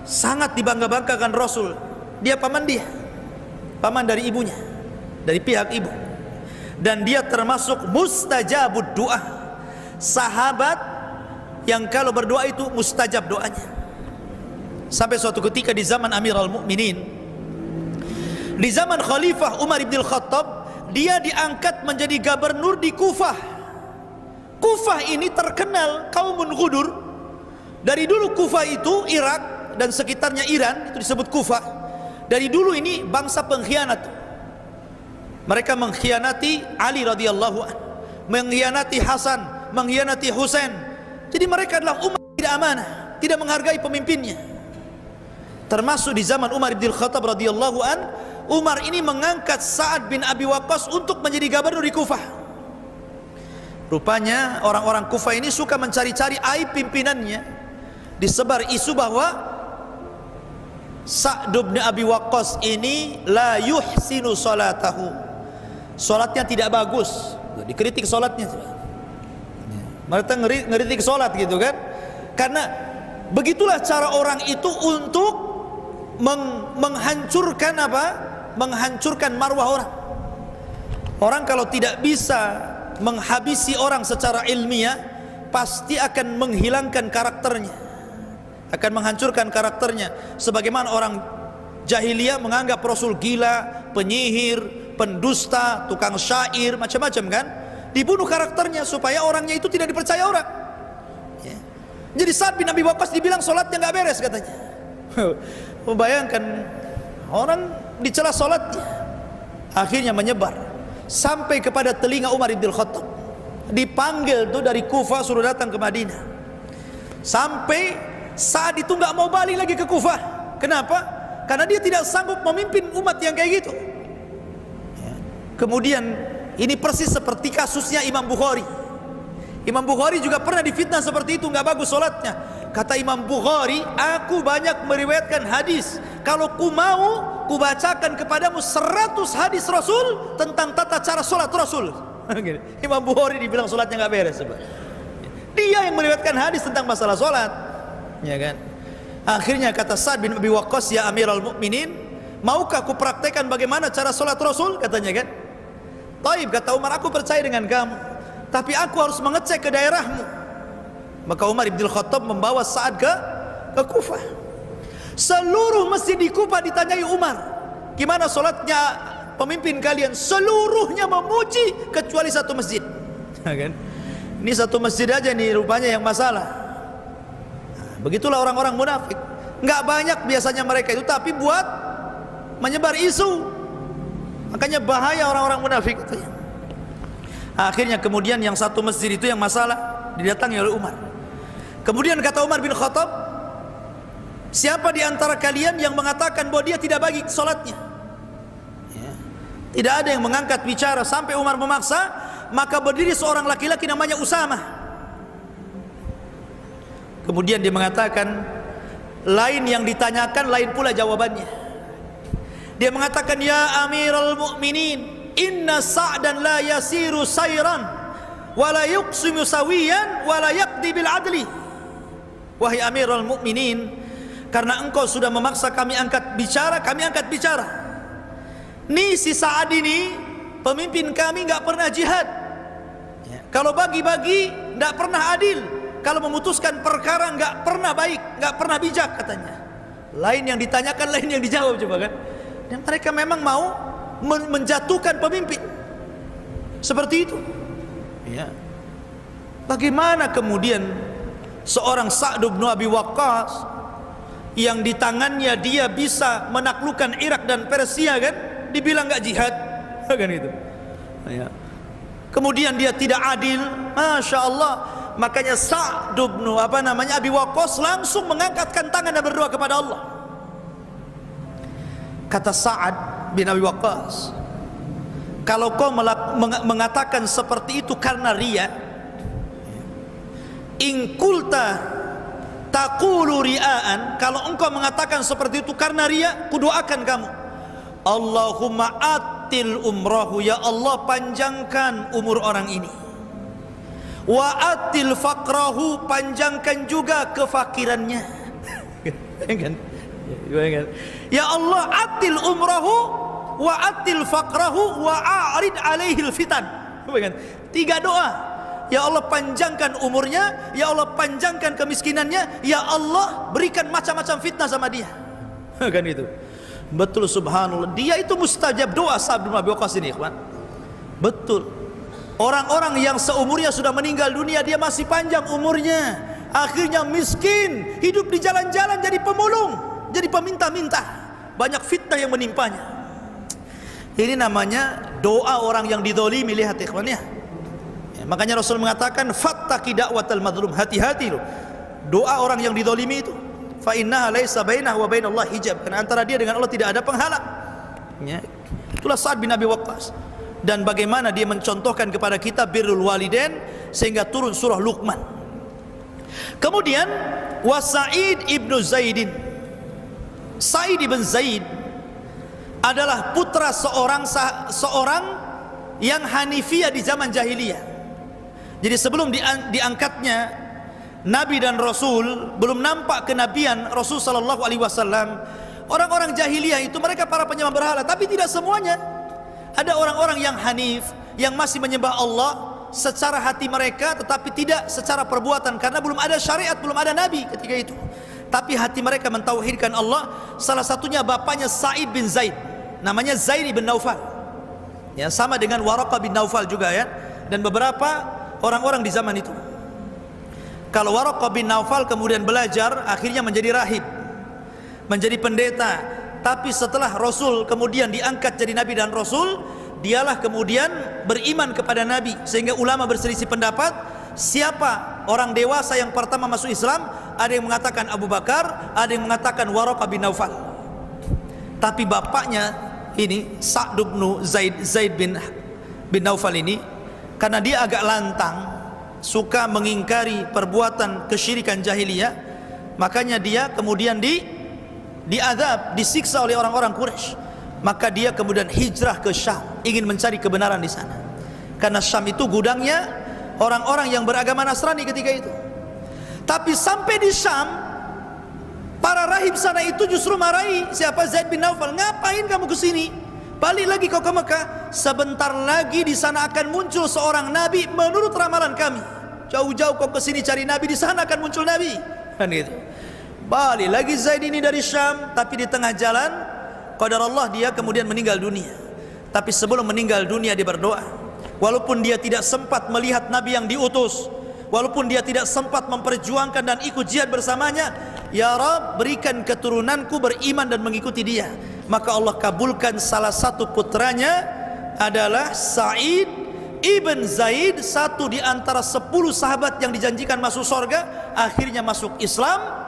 sangat dibangga-banggakan Rasul. Dia paman dari ibunya, dari pihak ibu. Dan dia termasuk mustajabud doa, sahabat yang kalau berdoa itu mustajab doanya. Sampai suatu ketika di zaman Amirul Mukminin, di zaman Khalifah Umar ibn Khattab, dia diangkat menjadi gubernur di Kufah. Kufah ini terkenal kaumun ghudur. Dari dulu Kufah itu Irak dan sekitarnya Iran itu disebut Kufah. Dari dulu ini bangsa pengkhianat. Mereka mengkhianati Ali radhiyallahu anhu, mengkhianati Hasan, mengkhianati Husain. Jadi mereka adalah umat tidak amanah, tidak menghargai pemimpinnya. Termasuk di zaman Umar bin Khattab radhiyallahu an, Umar ini mengangkat Sa'ad bin Abi Waqqas untuk menjadi gubernur di Kufah. Rupanya orang-orang Kufah ini suka mencari-cari aib pimpinannya. Disebar isu bahwa Sa'd bin Abi Waqqas ini la yuhsinu salatahu, salatnya tidak bagus, dikritik salatnya. Mereka ngeritik salat gitu kan. Karena begitulah cara orang itu untuk menghancurkan apa? Menghancurkan marwah orang. Orang kalau tidak bisa menghabisi orang secara ilmiah, pasti akan menghilangkan karakternya, akan menghancurkan karakternya. Sebagaimana orang jahiliyah menganggap Rasul gila, penyihir, pendusta, tukang syair, macam-macam kan. Dibunuh karakternya supaya orangnya itu tidak dipercaya orang. Ya. Jadi Sa'ad bin Abi Waqqas dibilang solatnya nggak beres katanya. Membayangkan orang dicela solatnya. Akhirnya menyebar sampai kepada telinga Umar bin Khattab. Dipanggil tuh dari Kufah suruh datang ke Madinah. Sampai Sa'ad itu nggak mau balik lagi ke Kufah. Kenapa? Karena dia tidak sanggup memimpin umat yang kayak gitu. Ya. Kemudian ini persis seperti kasusnya Imam Bukhari. Imam Bukhari juga pernah difitnah seperti itu, nggak bagus solatnya. Kata Imam Bukhari, aku banyak meriwayatkan hadis. Kalau ku mau, ku bacakan kepadamu 100 hadis Rasul tentang tata cara solat Rasul. Imam Bukhari dibilang solatnya nggak beres. Dia yang meriwayatkan hadis tentang masalah solat, ya kan? Akhirnya kata Sa'ad bin Abi Waqqas, ya Amirul Mukminin, maukah ku praktekkan bagaimana cara solat Rasul? Katanya kan. Taib, kata Umar, aku percaya dengan kamu, tapi aku harus mengecek ke daerahmu. Maka Umar bin Khattab membawa Sa'ad ke Kufah. Seluruh masjid di Kufah ditanyai Umar, gimana solatnya pemimpin kalian? Seluruhnya memuji kecuali satu masjid. Kan? Ini satu masjid aja nih rupanya yang masalah. Nah, begitulah orang-orang munafik. Nggak banyak biasanya mereka itu, tapi buat menyebar isu. Makanya bahaya orang-orang munafik itu. Akhirnya kemudian yang satu masjid itu yang masalah didatangi oleh Umar. Kemudian kata Umar bin Khattab, siapa di antara kalian yang mengatakan bahwa dia tidak bagi salatnya? Ya. Tidak ada yang mengangkat bicara sampai Umar memaksa. Maka berdiri seorang laki-laki namanya Usamah. Kemudian dia mengatakan, lain yang ditanyakan, lain pula jawabannya. Dia mengatakan, ya Amirul Mukminin, inna Sa'dan la yasiru sayran wa la yuqsimu sawiyan wa la yaqdi bil adli. Wahai Amirul Mukminin, karena engkau sudah memaksa kami angkat bicara, kami angkat bicara. Nih si Sa'ad ini pemimpin kami, nggak pernah jihad ya. Kalau bagi-bagi nggak pernah adil. Kalau memutuskan perkara nggak pernah baik, nggak pernah bijak katanya. Lain yang ditanyakan, lain yang dijawab, coba kan. Dan mereka memang mau menjatuhkan pemimpin seperti itu ya. Bagaimana kemudian seorang Sa'd bin Abi Waqqas yang di tangannya dia bisa menaklukkan Irak dan Persia kan, dibilang nggak jihad kan gitu ya. Kemudian dia tidak adil, Masya Allah. Makanya Sa'd bin Abi Waqqas langsung mengangkatkan tangan dan berdoa kepada Allah. Kata Sa'ad bin Abi Waqqas, kalau kau mengatakan seperti itu karena riya, in qulta taqulu ria'an, kalau engkau mengatakan seperti itu karena riya, kudoakan kamu, Allahumma atil umrahu, ya Allah panjangkan umur orang ini, wa atil faqrahu, panjangkan juga kefakirannya. Ya Allah, atil umrahu wa atil faqrahu wa a'rid alaihil fitan. Tiga doa. Ya Allah panjangkan umurnya, ya Allah panjangkan kemiskinannya, ya Allah berikan macam-macam fitnah sama dia. Kan itu. Betul, subhanallah. Dia itu mustajab doa Sa'ad bin Abi Waqqas ini, ikhwan. Betul. Orang-orang yang seumurnya sudah meninggal dunia, dia masih panjang umurnya. Akhirnya miskin, hidup di jalan-jalan jadi pemulung, jadi peminta-minta, banyak fitnah yang menimpanya. Ini namanya doa orang yang didolimi. Lihat ikhwan ya. Makanya Rasul mengatakan, fattaqi da'watal madlum, hati-hati loh doa orang yang didolimi itu. Fa innaha laisa bainahu wa bainallahi hijab, karena antara dia dengan Allah tidak ada penghalang ya. Itulah Sa'ad bin Abi Waqqas. Dan bagaimana dia mencontohkan kepada kita birrul walidain sehingga turun surah Luqman. Kemudian wa Sa'id ibnu Zaidin, Sa'id ibn Zaid adalah putra seorang yang Hanifiyah di zaman jahiliyah. Jadi sebelum diangkatnya Nabi dan Rasul, belum nampak kenabian Rasul sallallahu alaihi wasallam, orang-orang jahiliyah itu mereka para penyembah berhala, tapi tidak semuanya. Ada orang-orang yang hanif, yang masih menyembah Allah secara hati mereka, tetapi tidak secara perbuatan, karena belum ada syariat, belum ada nabi ketika itu. Tapi hati mereka mentauhidkan Allah. Salah satunya bapaknya Sa'id bin Zaid, namanya Zaid bin Naufal, ya, sama dengan Waraqah bin Naufal juga, ya, dan beberapa orang-orang di zaman itu. Kalau Waraqah bin Naufal kemudian belajar, akhirnya menjadi rahib, menjadi pendeta. Tapi setelah Rasul kemudian diangkat jadi Nabi dan Rasul, dialah kemudian beriman kepada Nabi. Sehingga ulama berselisih pendapat, siapa orang dewasa yang pertama masuk Islam. Ada yang mengatakan Abu Bakar, ada yang mengatakan Waraqah bin Naufal. Tapi bapaknya ini Sa'd bin Zaid bin Naufal ini, karena dia agak lantang, suka mengingkari perbuatan kesyirikan jahiliyah, makanya dia kemudian diazab, disiksa oleh orang-orang Quraisy. Maka dia kemudian hijrah ke Syam, ingin mencari kebenaran di sana. Karena Syam itu gudangnya orang-orang yang beragama Nasrani ketika itu. Tapi sampai di Syam, para rahib sana itu justru marahi siapa? Zaid bin Naufal. Ngapain kamu ke sini? Balik lagi kau ke Mekah. Sebentar lagi di sana akan muncul seorang nabi menurut ramalan kami. Jauh-jauh kau ke sini cari nabi, di sana akan muncul nabi. Kan gitu. Balik lagi Zaid ini dari Syam, tapi di tengah jalan qadar Allah dia kemudian meninggal dunia. Tapi sebelum meninggal dunia dia berdoa. Walaupun dia tidak sempat melihat nabi yang diutus, walaupun dia tidak sempat memperjuangkan dan ikut jihad bersamanya, ya Rabb, berikan keturunanku beriman dan mengikuti dia. Maka Allah kabulkan. Salah satu putranya adalah Sa'id ibn Zaid, satu di antara 10 sahabat yang dijanjikan masuk surga, akhirnya masuk Islam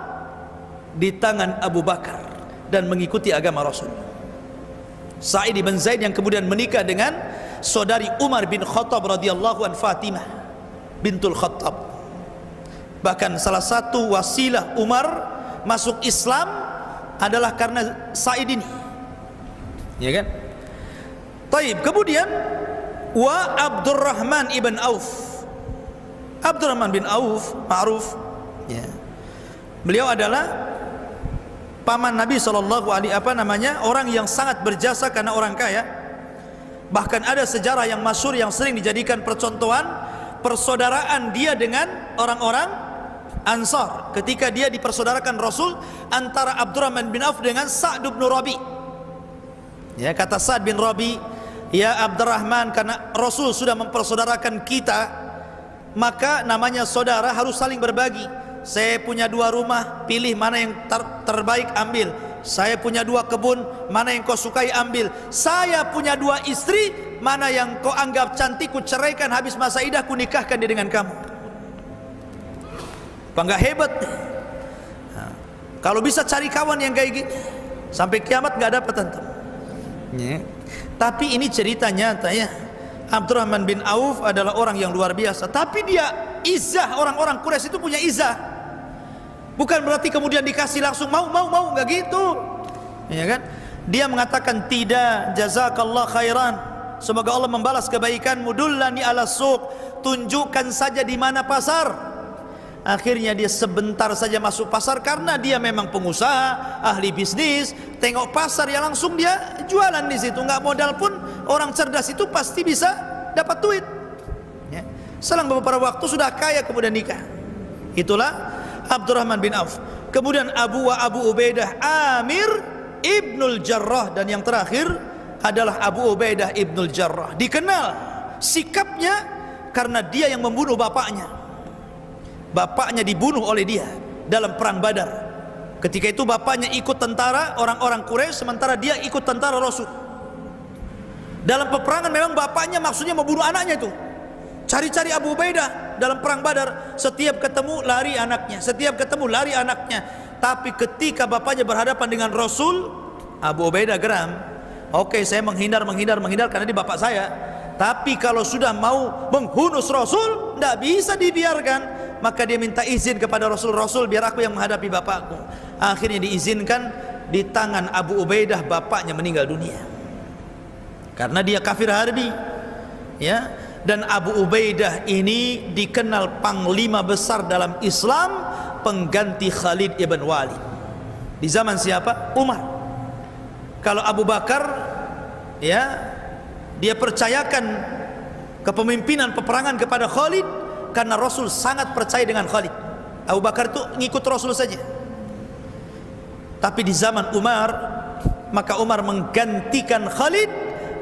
di tangan Abu Bakar dan mengikuti agama Rasul. Sa'id ibn Zaid yang kemudian menikah dengan saudari Umar bin Khattab radhiyallahu an, Fatimah bintul Khattab. Bahkan salah satu wasilah Umar masuk Islam adalah karena Sa'id ini, ya kan? Taib. Kemudian wa Abdurrahman ibn Auf. Abdurrahman bin Auf ma'ruf, ya. Beliau adalah paman Nabi sallallahu alaihi orang yang sangat berjasa karena orang kaya. Bahkan ada sejarah yang masyhur yang sering dijadikan percontohan, persaudaraan dia dengan orang-orang Ansar ketika dia dipersaudarakan Rasul, antara Abdurrahman bin Auf dengan Sa'd bin Rabi. Ya, kata Sa'd bin Rabi, ya Abdurrahman, karena Rasul sudah mempersaudarakan kita, maka namanya saudara harus saling berbagi. Saya punya 2 rumah, pilih mana yang terbaik ambil. Saya punya 2 kebun, mana yang kau sukai ambil. Saya punya 2 istri, mana yang kau anggap cantik ku ceraikan, habis masa idah ku nikahkan dia dengan kamu. Bangga hebat. Nah, kalau bisa cari kawan yang kayak gitu, sampai kiamat nggak dapat tentu. Ya. Tapi ini cerita nyata, ya. Abdurrahman bin Auf adalah orang yang luar biasa. Tapi dia izah, orang-orang Quraisy itu punya izah. Bukan berarti kemudian dikasih langsung mau nggak gitu, ya kan? Dia mengatakan tidak, jazakallah khairan, semoga Allah membalas kebaikanmu, dullani ala suq, tunjukkan saja di mana pasar. Akhirnya dia sebentar saja masuk pasar, karena dia memang pengusaha, ahli bisnis. Tengok pasar ya langsung dia jualan di situ, nggak modal pun. Orang cerdas itu pasti bisa dapat duit. Ya. Selang beberapa waktu sudah kaya kemudian nikah. Itulah Abdurrahman bin Auf. Kemudian Abu Ubaidah Amir ibnul Jarrah, dan yang terakhir adalah Abu Ubaidah ibnul Jarrah. Dikenal sikapnya karena dia yang membunuh bapaknya. Bapaknya dibunuh oleh dia dalam perang Badar. Ketika itu bapaknya ikut tentara orang-orang Quraisy, sementara dia ikut tentara Rasul. Dalam peperangan memang bapaknya maksudnya membunuh anaknya itu. Cari-cari Abu Ubaidah dalam perang Badar, setiap ketemu lari anaknya, setiap ketemu lari anaknya. Tapi ketika bapaknya berhadapan dengan Rasul, Abu Ubaidah geram. Oke, saya menghindar karena dia bapak saya. Tapi kalau sudah mau menghunus Rasul, tidak bisa dibiarkan. Maka dia minta izin kepada Rasul, Rasul biar aku yang menghadapi bapakku. Akhirnya diizinkan. Di tangan Abu Ubaidah bapaknya meninggal dunia karena dia kafir harbi, ya. Dan Abu Ubaidah ini dikenal panglima besar dalam Islam, pengganti Khalid ibn Walid di zaman siapa? Umar. Kalau Abu Bakar, ya, dia percayakan kepemimpinan peperangan kepada Khalid karena Rasul sangat percaya dengan Khalid. Abu Bakar itu ngikut Rasul saja. Tapi di zaman Umar, maka Umar menggantikan Khalid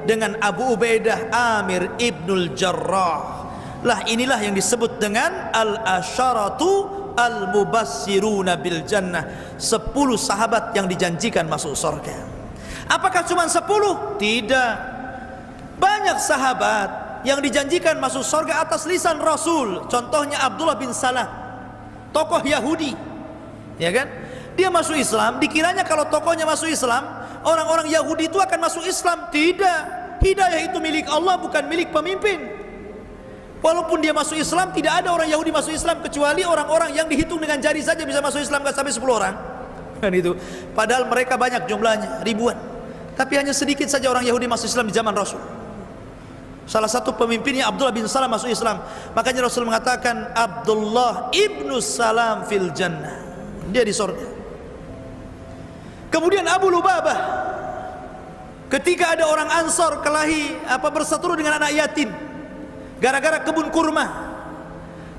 dengan Abu Ubaidah Amir ibnul Jarrah. Lah inilah yang disebut dengan al-asyaratu al-mubassiruna bil jannah, 10 sahabat yang dijanjikan masuk surga. Apakah cuma 10? Tidak. Banyak sahabat yang dijanjikan masuk surga atas lisan Rasul. Contohnya Abdullah bin Salam, tokoh Yahudi, ya kan? Dia masuk Islam, dikiranya kalau tokohnya masuk Islam, orang-orang Yahudi itu akan masuk Islam. Tidak. Hidayah itu milik Allah, bukan milik pemimpin. Walaupun dia masuk Islam, tidak ada orang Yahudi masuk Islam kecuali orang-orang yang dihitung dengan jari saja bisa masuk Islam, nggak sampai 10 orang. Kan itu. Padahal mereka banyak jumlahnya, ribuan. Tapi hanya sedikit saja orang Yahudi masuk Islam di zaman Rasul. Salah satu pemimpinnya Abdullah bin Salam masuk Islam. Makanya Rasul mengatakan Abdullah ibnu Salam fil jannah. Dia di surga. Kemudian Abu Lubabah, ketika ada orang Ansor kelahi berseteru dengan anak yatim gara-gara kebun kurma,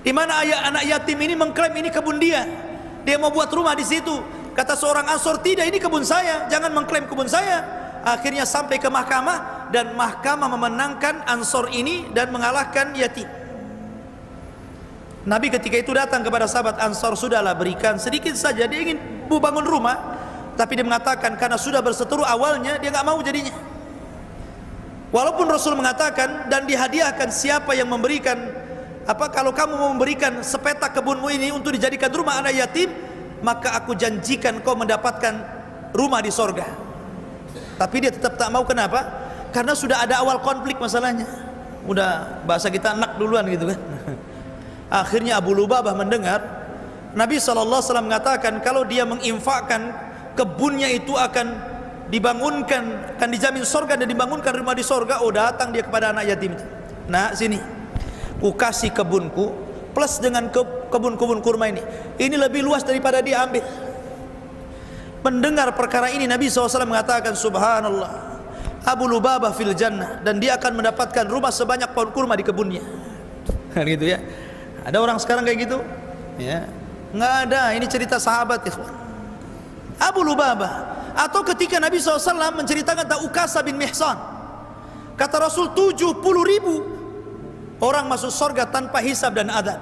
di mana anak yatim ini mengklaim ini kebun dia mau buat rumah di situ. Kata seorang Ansor, tidak, ini kebun saya, jangan mengklaim kebun saya. Akhirnya sampai ke mahkamah, dan mahkamah memenangkan Ansor ini dan mengalahkan yatim. Nabi ketika itu datang kepada sahabat Ansor, sudahlah berikan sedikit saja, dia ingin bangun rumah. Tapi dia mengatakan karena sudah berseteru awalnya, dia nggak mau jadinya. Walaupun Rasul mengatakan dan dihadiahkan siapa yang memberikan kalau kamu mau memberikan sepetak kebunmu ini untuk dijadikan rumah anak yatim, maka aku janjikan kau mendapatkan rumah di sorga. Tapi dia tetap tak mau. Kenapa? Karena sudah ada awal konflik masalahnya. Udah bahasa kita enak duluan gitu kan. Akhirnya Abu Lubabah mendengar Nabi SAW mengatakan kalau dia menginfakkan kebunnya itu akan dibangunkan, akan dijamin sorga dan dibangunkan rumah di sorga. Oh, datang dia kepada anak yatim itu. Nah, sini, ku kasih kebunku plus dengan kebun-kebun kurma ini. Ini lebih luas daripada dia ambil. Mendengar perkara ini, Nabi SAW mengatakan, subhanallah, Abu Lubabah fil jannah, dan dia akan mendapatkan rumah sebanyak pohon kurma di kebunnya. Kan gitu ya. Ada orang sekarang kayak gitu? Ya, nggak ada. Ini cerita sahabat, ikhwan. Abu Lubabah. Atau ketika Nabi SAW menceritakan tentang Ukasha bin Mihsan, kata Rasul 70.000 orang masuk surga tanpa hisab dan adab.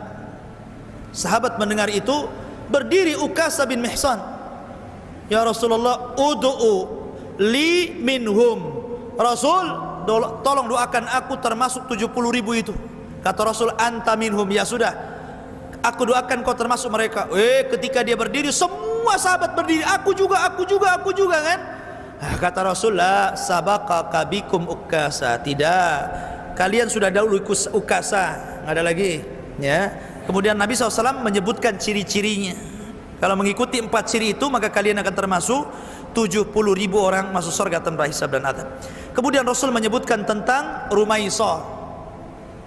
Sahabat mendengar itu, berdiri Ukasha bin Mihsan, ya Rasulullah, ud'u li minhum. Rasul, tolong doakan aku termasuk 70.000 itu. Kata Rasul, anta minhum. Ya sudah, aku doakan kau termasuk mereka. Ketika dia berdiri, semua sahabat berdiri, aku juga kan. Kata Rasulullah, sabaqaka bikum Ukasha. Tidak, kalian sudah dahulu Ukasha, nggak ada lagi ya. Kemudian Nabi SAW menyebutkan ciri-cirinya. Kalau mengikuti 4 ciri itu, maka kalian akan termasuk 70.000 orang masuk surga tanpa hisab dan adab. Kemudian Rasul menyebutkan tentang Rumaisah.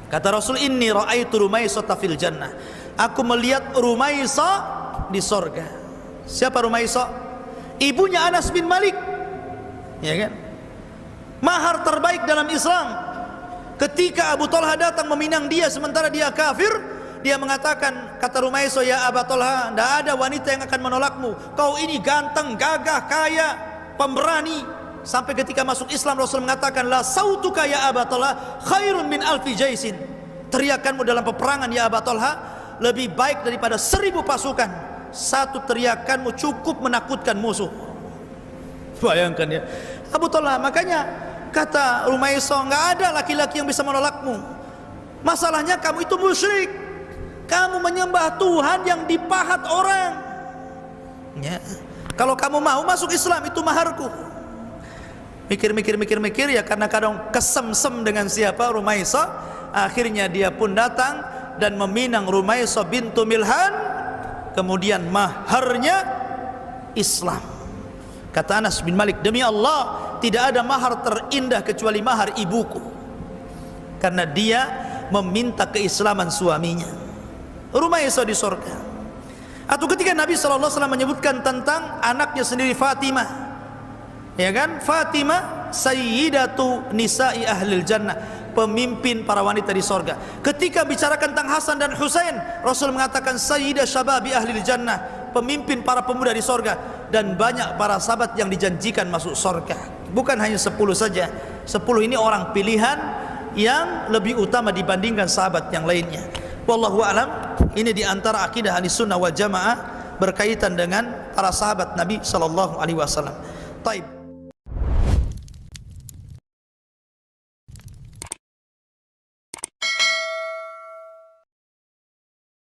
Kata Rasul, inni ra'aitu Rumaisah fil jannah. Aku melihat Rumaisah di surga. Siapa Rumaisah? Ibunya Anas bin Malik, ya kan? Mahar terbaik dalam Islam. Ketika Abu Talha datang meminang dia sementara dia kafir, dia mengatakan, kata Rumaisah, ya Abu Talha, tidak ada wanita yang akan menolakmu. Kau ini ganteng, gagah, kaya, pemberani. Sampai ketika masuk Islam, Rasul mengatakan, la sautuka ya Abu Talha khairun min alfi jaisin. Teriakanmu dalam peperangan ya Abu Talha lebih baik daripada 1000 pasukan. Satu teriakanmu cukup menakutkan musuh. Bayangkan ya, Abu Talha. Makanya kata Rumaisah, nggak ada laki-laki yang bisa menolakmu. Masalahnya kamu itu musyrik. Kamu menyembah Tuhan yang dipahat orang ya. Kalau kamu mau masuk Islam, itu maharku. Mikir ya, karena kadang kesemsem dengan siapa? Rumaisah. Akhirnya dia pun datang dan meminang Rumaisah bintu Milhan. Kemudian maharnya Islam. Kata Anas bin Malik, demi Allah, tidak ada mahar terindah kecuali mahar ibuku, karena dia meminta keislaman suaminya. Rumaisah di surga. Atau ketika Nabi SAW menyebutkan tentang anaknya sendiri, Fatimah, ya kan? Fatimah sayyidatu nisa'i ahlil jannah, pemimpin para wanita di sorga. Ketika bicarakan tentang Hasan dan Husain, Rasul mengatakan sayyidah syababi ahli jannah, pemimpin para pemuda di sorga. Dan banyak para sahabat yang dijanjikan masuk sorga. Bukan hanya 10 saja. 10 ini orang pilihan yang lebih utama dibandingkan sahabat yang lainnya. Wallahu a'lam. Ini di antara akidah Ahlussunnah wal Jamaah berkaitan dengan para sahabat Nabi sallallahu alaihi wasallam. Taib.